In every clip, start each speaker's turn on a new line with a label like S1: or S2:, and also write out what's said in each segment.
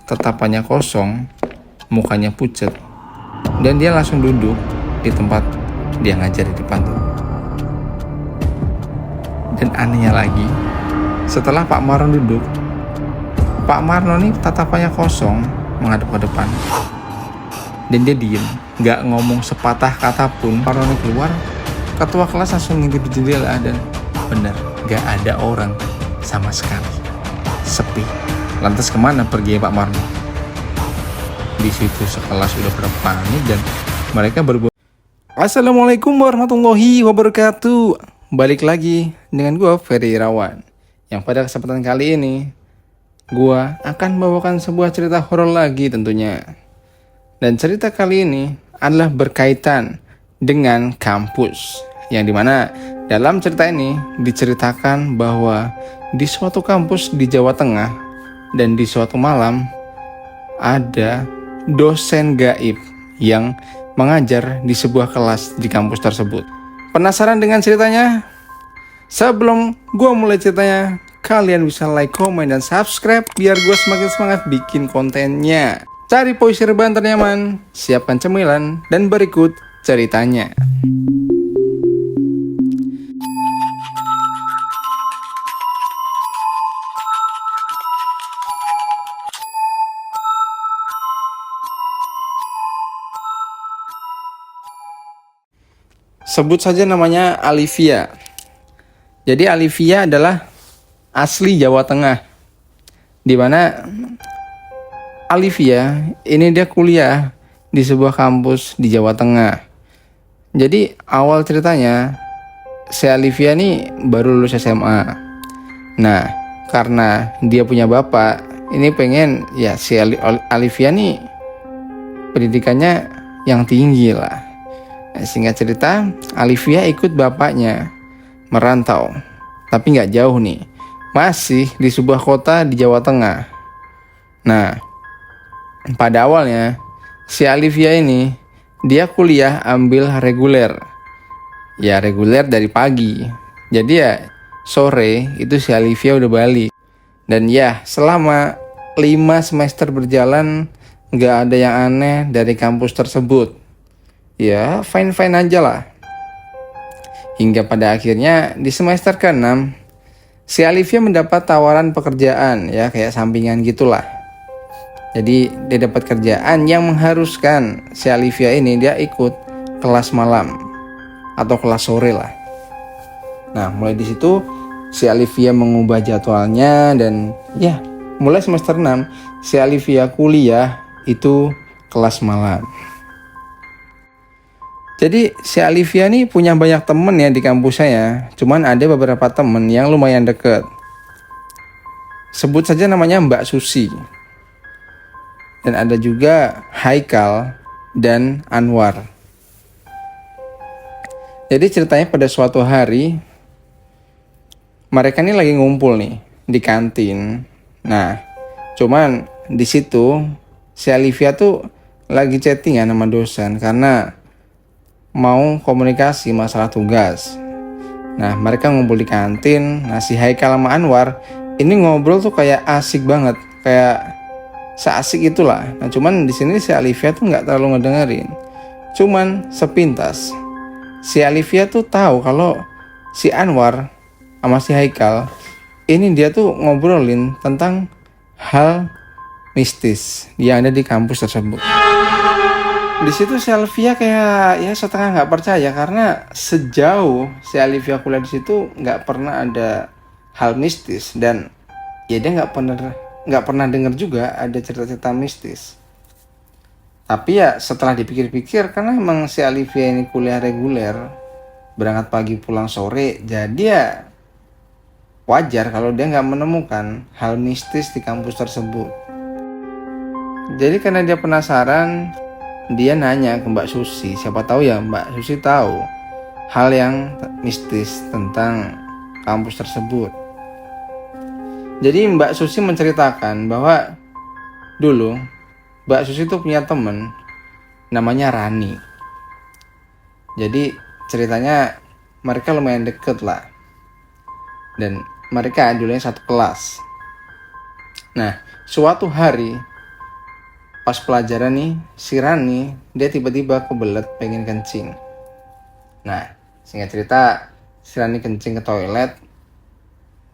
S1: tatapannya kosong, mukanya pucat, dan dia langsung duduk di tempat dia ngajar di depan tuh. Dan anehnya lagi, setelah Pak Marno duduk, Pak Marno nih tatapannya kosong menghadap ke depan. Dan dia diem, gak ngomong sepatah kata pun. Pak Marno keluar, ketua kelas langsung ngintip di jendela dan bener, gak ada orang sama sekali. Sepi. Lantas kemana pergi Pak Marno? Di situ sekelas udah pada panik dan mereka berbuat. Assalamualaikum warahmatullahi wabarakatuh. Balik lagi dengan gue Ferry Irawan. Yang pada kesempatan kali ini gue akan membawakan sebuah cerita horor lagi tentunya. Dan cerita kali ini adalah berkaitan dengan kampus. Yang dimana dalam cerita ini diceritakan bahwa di suatu kampus di Jawa Tengah dan di suatu malam ada dosen gaib yang mengajar di sebuah kelas di kampus tersebut. Penasaran dengan ceritanya? Sebelum gue mulai ceritanya, kalian bisa like, komen, dan subscribe biar gue semakin semangat bikin kontennya. Cari posisi rebahan ternyaman, siapkan cemilan, dan berikut ceritanya. Sebut saja namanya Alivia. Jadi Alivia adalah asli Jawa Tengah. Dimana Alivia ini dia kuliah di sebuah kampus di Jawa Tengah. Jadi awal ceritanya si Alivia ini baru lulus SMA. Nah, karena dia punya bapak, ini pengen ya si Alivia nih pendidikannya yang tinggi lah. Nah, singkat cerita, Alivia ikut bapaknya merantau, tapi nggak jauh nih, masih di sebuah kota di Jawa Tengah. Nah, pada awalnya si Alivia ini dia kuliah ambil reguler, ya reguler dari pagi. Jadi ya sore itu si Alivia udah balik. Dan ya selama 5 semester berjalan nggak ada yang aneh dari kampus tersebut. Ya fine-fine aja lah. Hingga pada akhirnya di semester ke-6 si Alivia mendapat tawaran pekerjaan, ya kayak sampingan gitulah. Jadi dia dapat kerjaan yang mengharuskan si Alivia ini dia ikut kelas malam atau kelas sore lah. Nah mulai di situ si Alivia mengubah jadwalnya dan ya mulai semester 6 si Alivia kuliah itu kelas malam. Jadi si Alivia nih punya banyak temen ya di kampus saya. Cuman ada beberapa temen yang lumayan deket. Sebut saja namanya Mbak Susi. Dan ada juga Haikal dan Anwar. Jadi ceritanya pada suatu hari mereka nih lagi ngumpul nih di kantin. Nah, cuman di situ si Alivia tuh lagi chattingan sama dosen karena mau komunikasi masalah tugas. Nah mereka ngumpul di kantin. Nah si Haikal sama Anwar ini ngobrol tuh kayak asik banget, kayak seasik itulah. Nah cuman di sini si Alivia tuh nggak terlalu ngedengerin. Cuman sepintas si Alivia tuh tahu kalau si Anwar sama si Haikal ini dia tuh ngobrolin tentang hal mistis yang ada di kampus tersebut. Di situ si Alivia kayak ya setengah nggak percaya karena sejauh si Alivia kuliah di situ nggak pernah ada hal mistis dan ya dia nggak pernah dengar juga ada cerita-cerita mistis. Tapi ya setelah dipikir-pikir karena emang si Alivia ini kuliah reguler berangkat pagi pulang sore, jadi ya wajar kalau dia nggak menemukan hal mistis di kampus tersebut. Jadi karena dia penasaran, dia nanya ke Mbak Susi, siapa tahu ya Mbak Susi tahu hal yang mistis tentang kampus tersebut. Jadi Mbak Susi menceritakan bahwa dulu Mbak Susi tuh punya temen namanya Rani. Jadi ceritanya mereka lumayan deket lah. Dan mereka dulunya satu kelas. Nah, suatu hari pas pelajaran nih, si Rani dia tiba-tiba kebelet pengen kencing. Nah, singkat cerita, si Rani kencing ke toilet.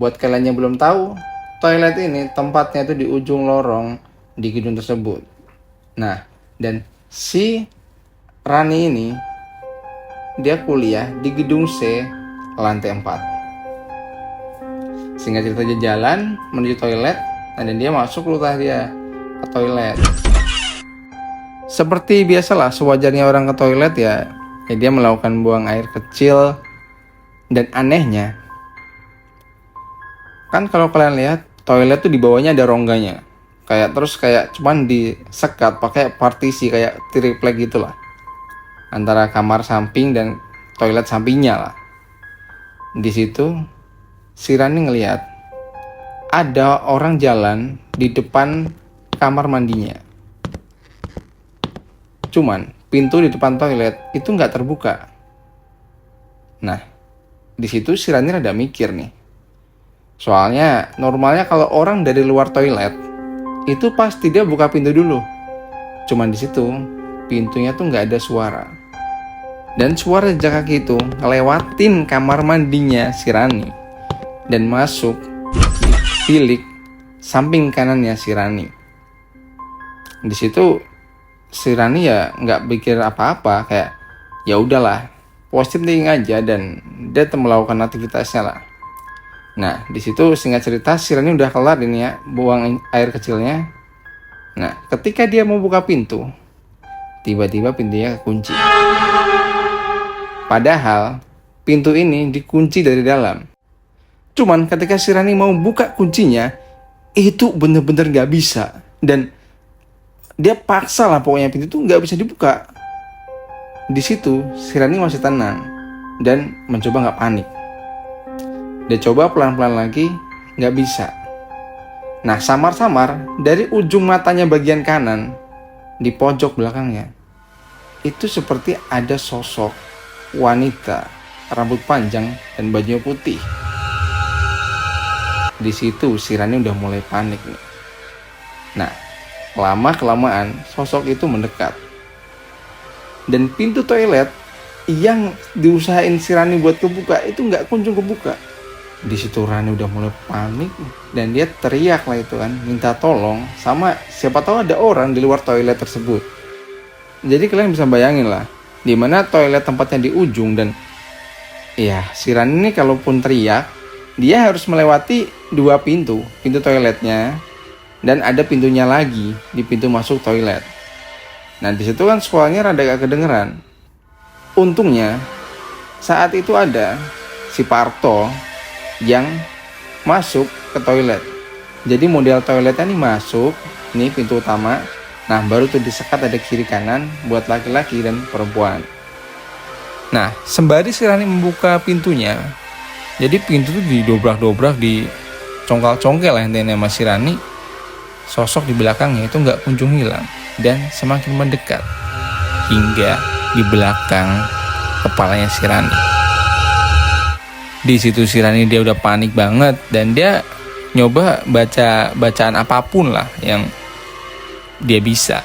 S1: Buat kalian yang belum tahu, toilet ini tempatnya tuh di ujung lorong di gedung tersebut. Nah, dan si Rani ini dia kuliah di gedung C lantai 4. Singkat cerita, dia jalan menuju toilet, dan dia masuk lutah dia ke toilet. Seperti biasalah, sewajarnya orang ke toilet ya dia melakukan buang air kecil. Dan anehnya, kan kalau kalian lihat toilet tuh di bawahnya ada rongganya, kayak cuman disekat pakai partisi kayak triplek gitulah, antara kamar samping dan toilet sampingnya lah. Di situ si Rani ngelihat ada orang jalan di depan kamar mandinya. Cuman pintu di depan toilet itu nggak terbuka. Nah, di situ si Rani rada mikir nih. Soalnya normalnya kalau orang dari luar toilet itu pasti dia buka pintu dulu. Cuman di situ pintunya tuh nggak ada suara. Dan suara jejak kaki itu ngelewatin kamar mandinya si Rani dan masuk di bilik samping kanannya si Rani. Di situ si Rani ya nggak pikir apa-apa, kayak ya udahlah, positive thinking aja, dan dia melakukan aktivitasnya lah. Nah, di situ singkat cerita si Rani udah kelar ini ya, buang air kecilnya. Nah, ketika dia mau buka pintu, tiba-tiba pintunya kekunci. Padahal pintu ini dikunci dari dalam. Cuman ketika si Rani mau buka kuncinya, itu bener-bener gak bisa. Dan dia paksa lah, pokoknya pintu itu nggak bisa dibuka. Di situ si Rani masih tenang dan mencoba nggak panik. Dia coba pelan-pelan lagi, nggak bisa. Nah, samar-samar dari ujung matanya bagian kanan di pojok belakangnya itu seperti ada sosok wanita, rambut panjang dan bajunya putih. Di situ si Rani udah mulai panik nih. Nah, lama-kelamaan sosok itu mendekat. Dan pintu toilet yang diusahain si Rani buat kebuka itu nggak kunjung kebuka. Di situ Rani udah mulai panik dan dia teriak lah itu kan, minta tolong sama siapa tahu ada orang di luar toilet tersebut. Jadi kalian bisa bayangin lah, di mana toilet tempatnya di ujung, dan ya si Rani ini kalaupun teriak, dia harus melewati dua pintu toiletnya. Dan ada pintunya lagi di pintu masuk toilet. Nah, di situ kan suaranya rada gak kedengeran. Untungnya saat itu ada si Parto yang masuk ke toilet. Jadi model toiletnya nih masuk, nih pintu utama. Nah, baru tuh disekat ada kiri kanan buat laki-laki dan perempuan. Nah, sembari si Rani membuka pintunya, jadi pintu tuh didobrak-dobrak, dicongkel-congkel lah intinya sama si Rani. Sosok di belakangnya itu nggak kunjung hilang dan semakin mendekat hingga di belakang kepalanya si Rani. Di situ si Rani dia udah panik banget dan dia nyoba baca bacaan apapun lah yang dia bisa.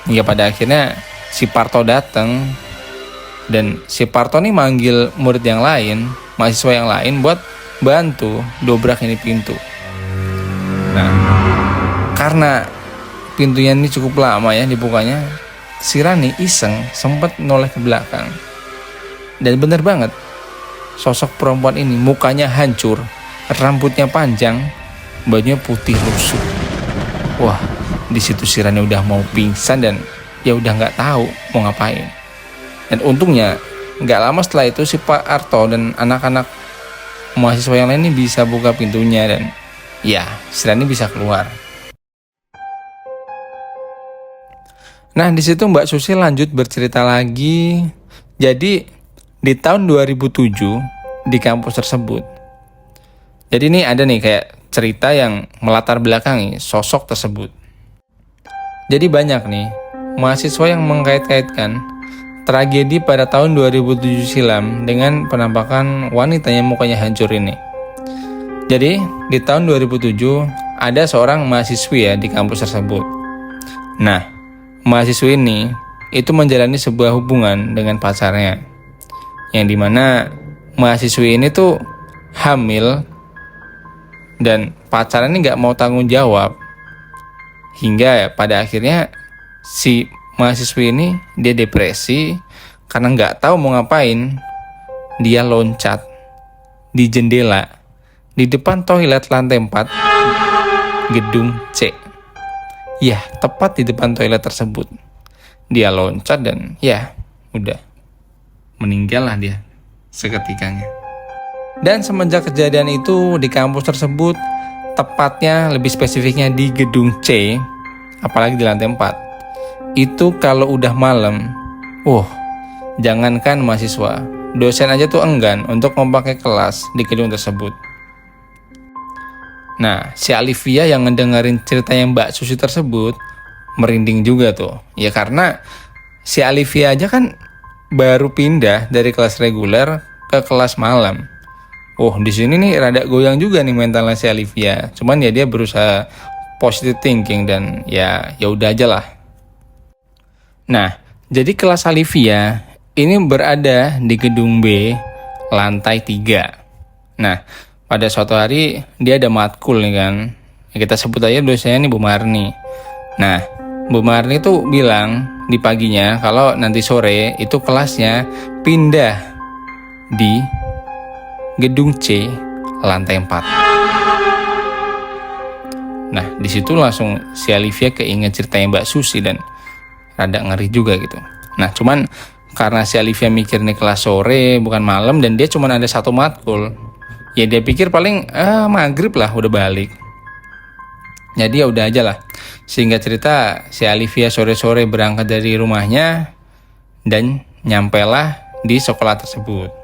S1: Hingga pada akhirnya si Parto datang, dan si Parto nih manggil murid yang lain, mahasiswa yang lain buat bantu dobrak ini pintu. Nah, karena pintunya ini cukup lama ya dibukanya, si Rani iseng sempat noleh ke belakang. Dan bener banget, sosok perempuan ini mukanya hancur, rambutnya panjang, bajunya putih lusuh. Wah, di situ si Rani udah mau pingsan dan ya udah nggak tahu mau ngapain. Dan untungnya nggak lama setelah itu si Pak Arto dan anak-anak mahasiswa yang lain ini bisa buka pintunya dan ya si Rani bisa keluar. Nah, di situ Mbak Susi lanjut bercerita lagi. Jadi di tahun 2007 di kampus tersebut. Jadi ini ada nih kayak cerita yang melatar belakangi sosok tersebut. Jadi banyak nih mahasiswa yang mengkait-kaitkan tragedi pada tahun 2007 silam dengan penampakan wanita yang mukanya hancur ini. Jadi di tahun 2007 ada seorang mahasiswi ya di kampus tersebut. Nah, mahasiswa ini itu menjalani sebuah hubungan dengan pacarnya, yang dimana mahasiswa ini tuh hamil dan pacarnya ini nggak mau tanggung jawab, hingga ya pada akhirnya si mahasiswa ini dia depresi karena nggak tahu mau ngapain. Dia loncat di jendela di depan toilet lantai 4 gedung C. Ya, tepat di depan toilet tersebut. Dia loncat dan ya udah meninggal lah dia seketikanya. Dan semenjak kejadian itu di kampus tersebut, tepatnya lebih spesifiknya di gedung C, apalagi di lantai 4, itu kalau udah malam, jangankan mahasiswa, dosen aja tuh enggan untuk memakai kelas di gedung tersebut. Nah, si Alivia yang ngedengerin ceritanya Mbak Susi tersebut merinding juga tuh. Ya karena si Alivia aja kan baru pindah dari kelas reguler ke kelas malam. Di sini nih rada goyang juga nih mentalnya si Alivia. Cuman ya dia berusaha positive thinking dan ya udah aja lah. Nah, jadi kelas Alivia ini berada di gedung B lantai 3. Nah, pada suatu hari dia ada matkul nih kan. Kita sebut aja dosennya nih Bu Marni. Nah, Bu Marni tuh bilang di paginya kalau nanti sore itu kelasnya pindah di gedung C lantai 4. Nah, di situ langsung si Alivia keinget ceritanya Mbak Susi dan rada ngeri juga gitu. Nah, cuman karena si Alivia mikir nih kelas sore bukan malam dan dia cuma ada satu matkul, ya dia pikir paling maghrib lah udah balik. Jadi ya udah aja lah. Sehingga cerita si Alivia sore-sore berangkat dari rumahnya dan nyampelah di sekolah tersebut.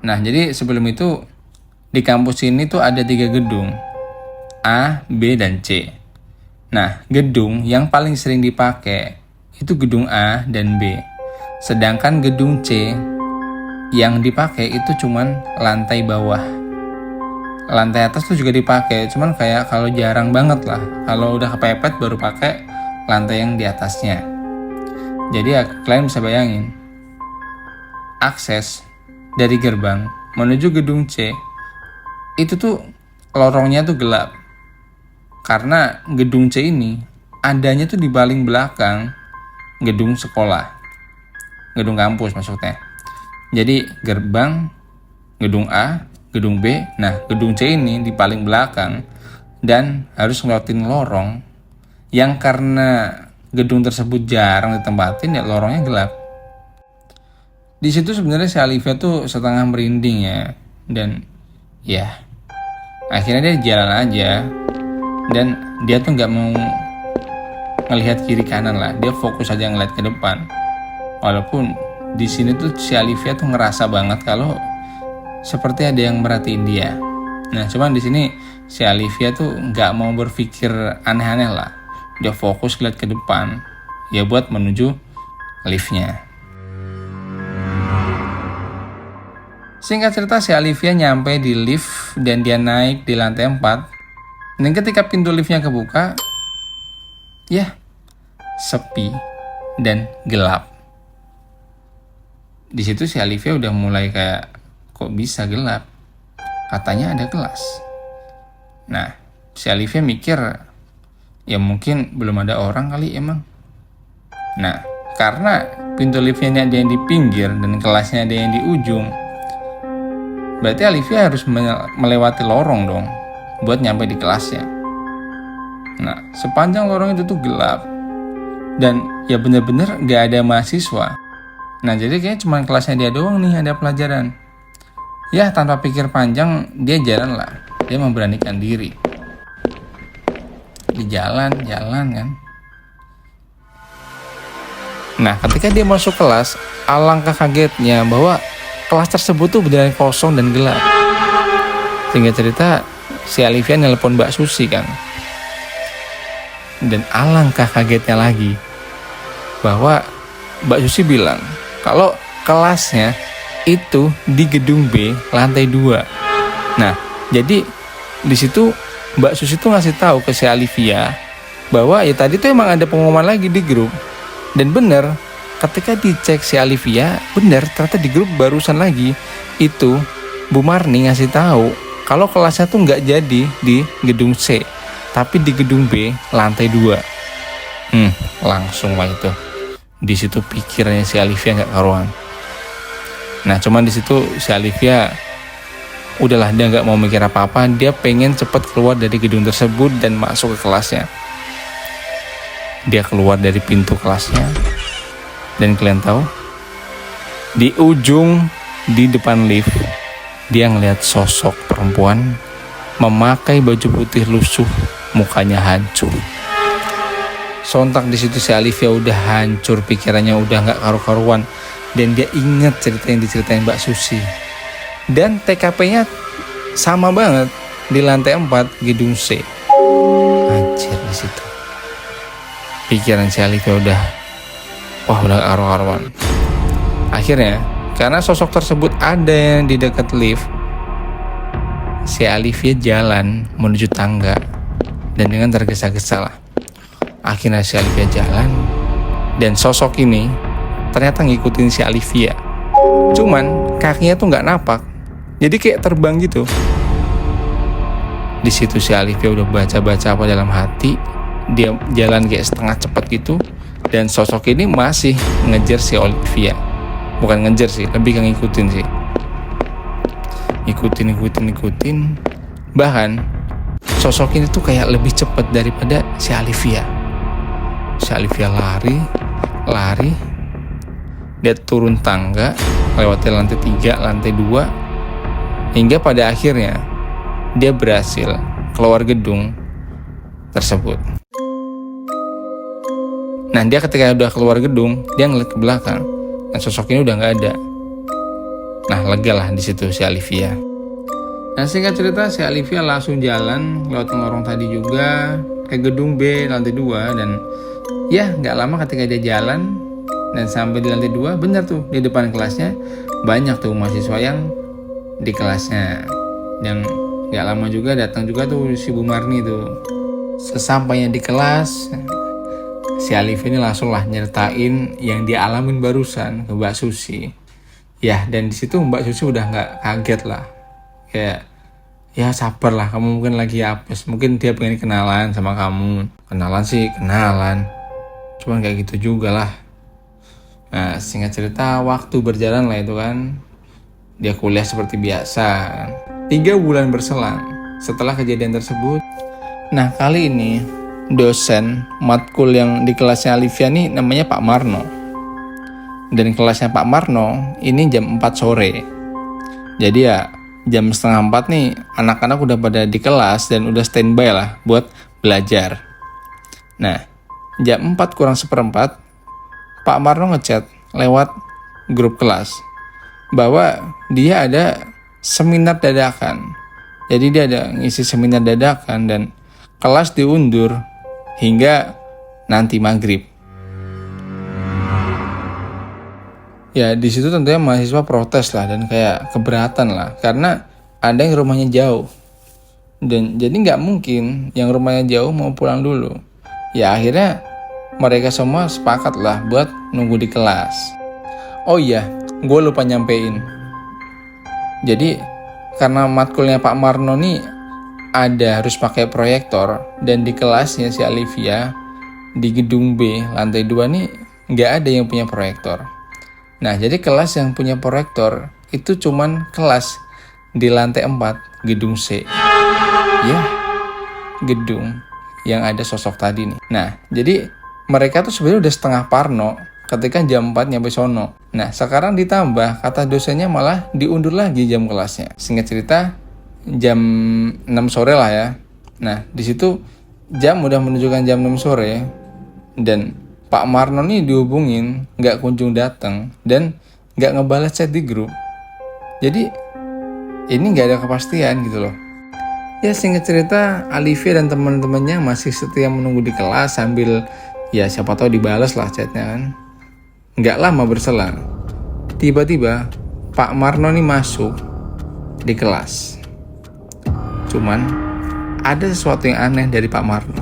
S1: Nah, jadi sebelum itu di kampus ini tuh ada 3 gedung, A, B, dan C. Nah, gedung yang paling sering dipakai itu gedung A dan B. Sedangkan gedung C yang dipakai itu cuman lantai bawah. Lantai atas tuh juga dipakai, cuman kayak kalau jarang banget lah. Kalau udah kepepet baru pakai lantai yang di atasnya. Jadi ya kalian bisa bayangin, akses dari gerbang menuju gedung C itu tuh lorongnya tuh gelap. Karena gedung C ini adanya tuh di paling belakang gedung sekolah, gedung kampus maksudnya. Jadi gerbang gedung A, gedung B, nah gedung C ini di paling belakang dan harus ngelewatin lorong yang karena gedung tersebut jarang ditempatin ya lorongnya gelap. Di situ sebenarnya si Alivia tuh setengah merinding ya, dan ya akhirnya dia jalan aja dan dia tuh nggak mau ngelihat kiri kanan lah, dia fokus aja ngeliat ke depan. Walaupun di sini tuh si Alivia tuh ngerasa banget kalau seperti ada yang merhatiin dia. Nah, cuman di sini si Alivia tuh nggak mau berpikir aneh-aneh lah. Dia fokus lihat ke depan, ya buat menuju liftnya. Singkat cerita, si Alivia nyampe di lift dan dia naik di lantai 4. Dan ketika pintu liftnya kebuka, ya sepi dan gelap. Di situ si Alivia udah mulai kayak, kok bisa gelap? Katanya ada kelas. Nah, si Alivia mikir, ya mungkin belum ada orang kali emang. Nah, karena pintu liftnya ada yang di pinggir dan kelasnya ada yang di ujung, berarti Alivia harus melewati lorong dong buat nyampe di kelasnya. Nah, sepanjang lorong itu tuh gelap dan ya bener-bener gak ada mahasiswa. Nah, jadi kayaknya cuma kelasnya dia doang nih ada pelajaran. Ya, tanpa pikir panjang, dia jalan lah. Dia memberanikan diri. Di jalan kan. Nah, ketika dia masuk kelas, alangkah kagetnya bahwa kelas tersebut tuh beneran kosong dan gelap. Sehingga cerita, si Alivia nelpon Mbak Susi kan. Dan alangkah kagetnya lagi, bahwa Mbak Susi bilang, kalau kelasnya itu di gedung B lantai 2. Nah, jadi di situ Mbak Susi tuh ngasih tahu ke si Alivia bahwa ya tadi tuh emang ada pengumuman lagi di grup. Dan bener, ketika dicek si Alivia, bener ternyata di grup barusan lagi itu Bu Marni ngasih tahu kalau kelasnya tuh nggak jadi di gedung C, tapi di gedung B lantai 2. Langsung lah itu. Di situ pikirannya si Alivia nggak karuan. Nah, cuman di situ si Alivia udahlah, dia nggak mau mikir apa-apa, dia pengen cepat keluar dari gedung tersebut dan masuk ke kelasnya. Dia keluar dari pintu kelasnya, dan kalian tahu, di ujung di depan lift, dia ngelihat sosok perempuan memakai baju putih lusuh, mukanya hancur. Sontak di situ si Alivia udah hancur, pikirannya udah nggak karu-karuan, dan dia ingat cerita yang diceritain Mbak Susi. Dan TKP-nya sama banget di lantai 4 gedung C. Anjir, di situ pikiran si Alivia udah karu-karuan. Akhirnya, karena sosok tersebut ada yang di dekat lift, si Alivia jalan menuju tangga dan dengan tergesa-gesa lah. Akhirnya si Alivia jalan dan sosok ini ternyata ngikutin si Alivia. Cuman kakinya tuh nggak napak, jadi kayak terbang gitu. Di situ si Alivia udah baca-baca apa dalam hati. Dia jalan kayak setengah cepat gitu, dan sosok ini masih ngejar si Olivia. Bukan ngejar sih, lebih ke ngikutin sih. Ngikutin. Bahkan sosok ini tuh kayak lebih cepat daripada si Alivia. Si Alivia lari. Dia turun tangga, lewati lantai 3, lantai 2, hingga pada akhirnya dia berhasil keluar gedung tersebut. Nah, dia ketika udah keluar gedung, dia ngeliat ke belakang, dan sosok ini udah nggak ada. Nah, lega lah di situ si Alivia. Nah, singkat cerita, si Alivia langsung jalan lewat lorong tadi juga ke gedung B lantai 2, dan ya nggak lama ketika dia jalan dan sampai di lantai 2, benar tuh di depan kelasnya banyak tuh mahasiswa yang di kelasnya. Yang gak lama juga datang juga tuh si Bu Marni tuh. Sesampainya di kelas, si Alif ini langsung lah nyertain yang dia alamin barusan ke Mbak Susi. Ya, dan di situ Mbak Susi udah nggak kaget lah. Kayak, ya sabar lah, kamu mungkin lagi apes. Mungkin dia pengen kenalan sama kamu. Kenalan sih, kenalan. Cuman kayak gitu juga lah. Nah, singkat cerita, waktu berjalan lah itu kan. Dia kuliah seperti biasa. 3 bulan berselang setelah kejadian tersebut. Nah, kali ini dosen matkul yang di kelasnya Alivia nih namanya Pak Marno. Dan kelasnya Pak Marno ini jam 4 sore. Jadi ya jam setengah 4 nih anak-anak udah pada di kelas dan udah standby lah buat belajar. Nah, jam 4 kurang seperempat Pak Marno ngechat lewat grup kelas bahwa dia ada seminar dadakan. Jadi dia ada ngisi seminar dadakan dan kelas diundur hingga nanti maghrib. Ya, di situ tentunya mahasiswa protes lah dan kayak keberatan lah karena ada yang rumahnya jauh. Dan jadi nggak mungkin yang rumahnya jauh mau pulang dulu. Ya akhirnya mereka semua sepakat lah buat nunggu di kelas. Oh iya, gue lupa nyampein. Jadi karena matkulnya Pak Marno nih ada harus pakai proyektor, dan di kelasnya si Alivia di gedung B lantai 2 nih nggak ada yang punya proyektor. Nah, jadi kelas yang punya proyektor itu cuman kelas di lantai 4 gedung C. Ya, gedung yang ada sosok tadi nih. Nah, jadi mereka tuh sebenarnya udah setengah parno ketika jam 4 nyampe sono. Nah, sekarang ditambah kata dosennya malah diundur lagi jam kelasnya. Singkat cerita, jam 6 sore lah ya. Nah, di situ jam udah menunjukkan jam 6 sore dan Pak Marno nih dihubungin, nggak kunjung datang dan nggak ngebalas chat di grup. Jadi ini nggak ada kepastian gitu loh. Ya, singkat cerita, Alivia dan teman-temannya masih setia menunggu di kelas sambil ya siapa tahu dibalas lah chatnya kan. Nggak lama berselang, tiba-tiba Pak Marno nih masuk di kelas. Cuman ada sesuatu yang aneh dari Pak Marno.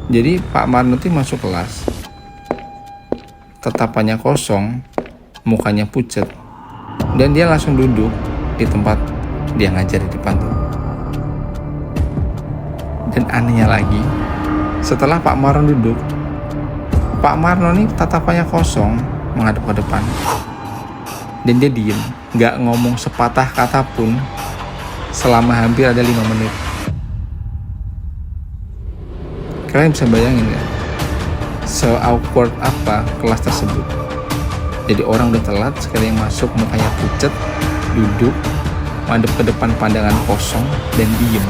S1: Jadi Pak Marno tuh masuk kelas, tatapannya kosong, mukanya pucat, dan dia langsung duduk di tempat dia ngajar di depan tuh. Dan anehnya lagi, setelah Pak Marno duduk, Pak Marno nih tatapannya kosong, menghadap ke depan. Dan dia diem, gak ngomong sepatah kata pun selama hampir ada 5 menit. Kalian bisa bayangin ya, se-awkward apa kelas tersebut. Jadi orang udah telat, sekali yang masuk mukanya pucat, duduk, madep ke depan pandangan kosong, dan diem.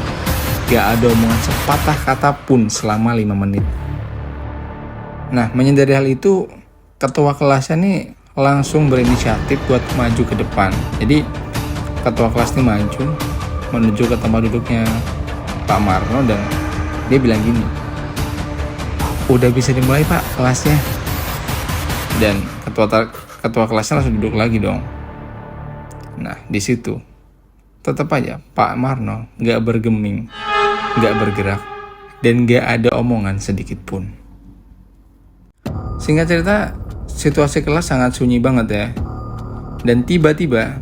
S1: Gak ada omongan sepatah kata pun selama 5 menit. Nah, menyadari hal itu, ketua kelasnya nih langsung berinisiatif buat maju ke depan. Jadi, ketua kelas ini maju, menuju ke tempat duduknya Pak Marno, dan dia bilang gini, "Udah bisa dimulai Pak kelasnya." Dan ketua kelasnya langsung duduk lagi dong. Nah, di situ tetap aja Pak Marno gak bergeming, gak bergerak, dan gak ada omongan sedikit pun. Singkat cerita, situasi kelas sangat sunyi banget ya. Dan tiba-tiba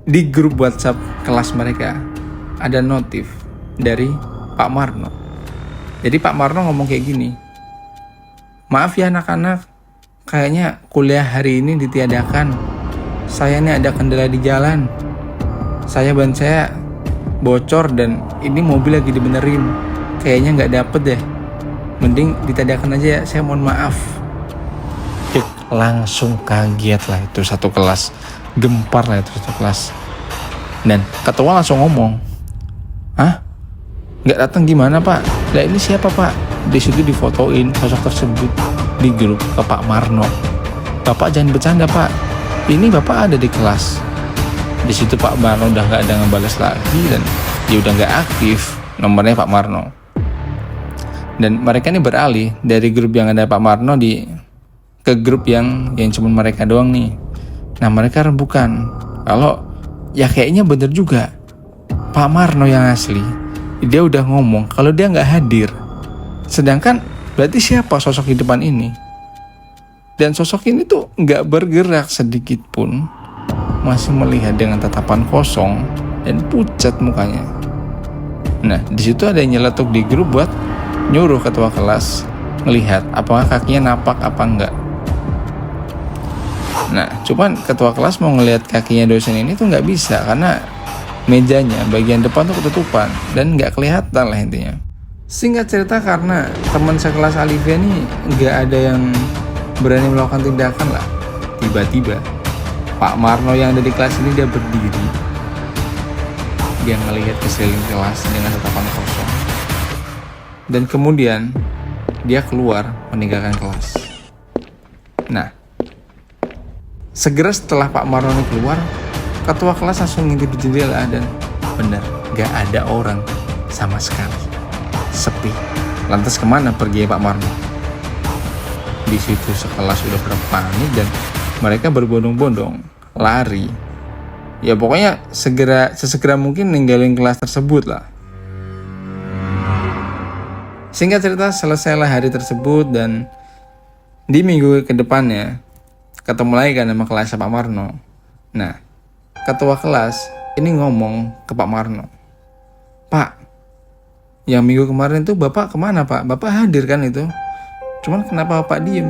S1: di grup WhatsApp kelas mereka ada notif dari Pak Marno. Jadi Pak Marno ngomong kayak gini, "Maaf ya anak-anak, kayaknya kuliah hari ini ditiadakan. Saya ini ada kendala di jalan. Ban saya bocor dan ini mobil lagi dibenerin. Kayaknya nggak dapet deh. Mending ditiadakan aja ya, saya mohon maaf." Langsung kaget lah itu satu kelas, gempar lah itu satu kelas. Dan ketua langsung ngomong, "Hah? Nggak datang gimana Pak? Lah ini siapa Pak?" Di situ difotoin sosok tersebut di grup ke Pak Marno. "Bapak jangan bercanda Pak. Ini Bapak ada di kelas." Di situ Pak Marno udah nggak ada ngebales lagi dan dia udah nggak aktif nomornya Pak Marno. Dan mereka ini beralih dari grup yang ada Pak Marno ke grup yang cuma mereka doang nih. Nah, mereka rembukan kalau ya kayaknya bener juga Pak Marno yang asli. Dia udah ngomong kalau dia nggak hadir. Sedangkan berarti siapa sosok di depan ini? Dan sosok ini tuh nggak bergerak sedikit pun, masih melihat dengan tatapan kosong dan pucat mukanya. Nah, di situ ada yang nyeletuk di grup buat nyuruh ketua kelas ngelihat apakah kakinya napak apa enggak. Nah, cuman ketua kelas mau ngelihat kakinya dosen ini tuh nggak bisa karena mejanya bagian depan tuh ketutupan dan nggak kelihatan lah intinya. Singkat cerita, karena teman sekelas Alivia nih nggak ada yang berani melakukan tindakan lah. Tiba-tiba Pak Marno yang ada di kelas ini dia berdiri. Dia ngelihat ke sekeliling kelas dengan tatapan kosong. Dan kemudian dia keluar meninggalkan kelas. Nah, segera setelah Pak Marno ini keluar, ketua kelas langsung ngintip di jendela dan benar, gak ada orang sama sekali. Sepi. Lantas kemana pergi Pak Marno? Di situ sekelas udah berpanik dan mereka berbondong-bondong lari. Ya pokoknya sesegera mungkin ninggalin kelas tersebut lah. Singkat cerita, selesailah hari tersebut dan di minggu ke depannya ketemu lagi kan sama kelas Pak Marno. Nah, ketua kelas ini ngomong ke Pak Marno, "Pak, yang minggu kemarin tuh Bapak kemana Pak? Bapak hadir kan itu? Cuman kenapa Bapak diem?"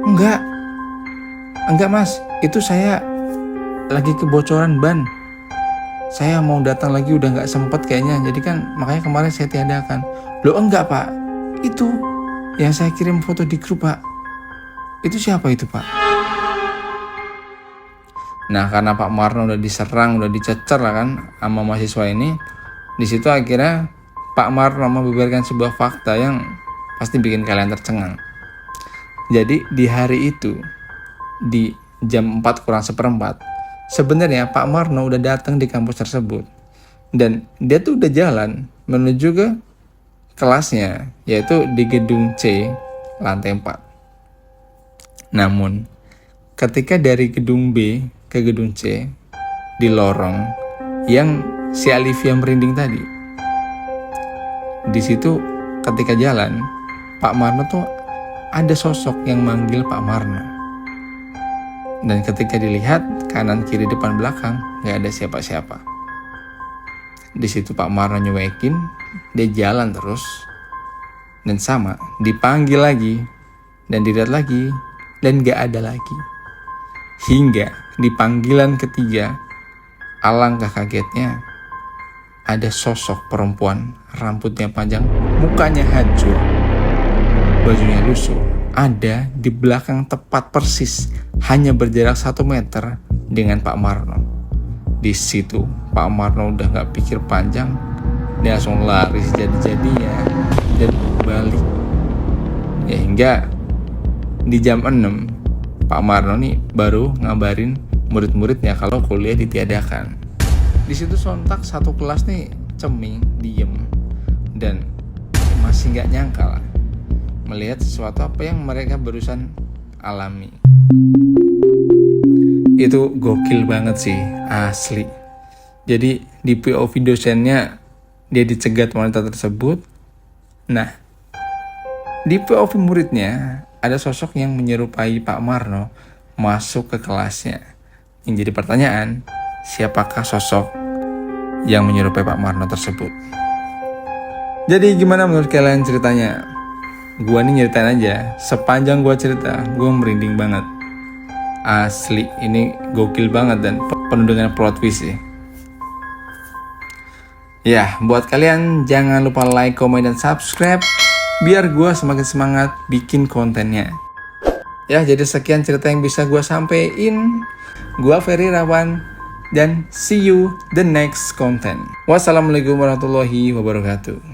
S1: Enggak Mas, itu saya lagi kebocoran ban. Saya mau datang lagi udah gak sempet kayaknya, jadi kan makanya kemarin saya tiadakan. Loh enggak Pak, itu yang saya kirim foto di grup Pak. Itu siapa itu Pak? Nah, karena Pak Marno udah diserang, udah dicecer lah kan sama mahasiswa ini. Di situ akhirnya Pak Marno membeberkan sebuah fakta yang pasti bikin kalian tercengang. Jadi di hari itu, di jam 4:04, sebenarnya Pak Marno udah datang di kampus tersebut. Dan dia tuh udah jalan menuju ke kelasnya, yaitu di gedung C, lantai 4. Namun, ketika dari gedung B ke gedung C, di lorong yang si Alivia merinding tadi, di situ ketika jalan, Pak Marno tuh ada sosok yang manggil Pak Marno. Dan ketika dilihat kanan kiri depan belakang nggak ada siapa-siapa. Di situ Pak Marno nyuekin, dia jalan terus. Dan sama, dipanggil lagi dan dilihat lagi dan nggak ada lagi. Hingga di panggilan ketiga, alangkah kagetnya, ada sosok perempuan, rambutnya panjang, mukanya hancur, bajunya lusuh, ada di belakang tepat persis, hanya berjarak 1 meter dengan Pak Marno. Di situ Pak Marno udah gak pikir panjang, dia langsung lari sejadi-jadinya dan balik. Ya hingga di jam 6 Pak Marno nih baru ngabarin murid-muridnya kalau kuliah ditiadakan. Di situ sontak satu kelas nih ceming, diem, dan masih nggak nyangka lah melihat sesuatu apa yang mereka barusan alami. Itu gokil banget sih, asli. Jadi di POV dosennya dia dicegat wanita tersebut. Nah, di POV muridnya ada sosok yang menyerupai Pak Marno masuk ke kelasnya. Yang jadi pertanyaan, siapakah sosok yang menyerupai Pak Marno tersebut? Jadi gimana menurut kalian ceritanya? Gua nih nyeritain aja, sepanjang gua cerita, gua merinding banget. Asli, ini gokil banget dan penuh dengan plot twist sih. Ya, buat kalian jangan lupa like, komen, dan subscribe biar gue semakin semangat bikin kontennya. Ya, jadi sekian cerita yang bisa gue sampein. Gue Ferry Rawan dan see you the next content. Wassalamualaikum warahmatullahi wabarakatuh.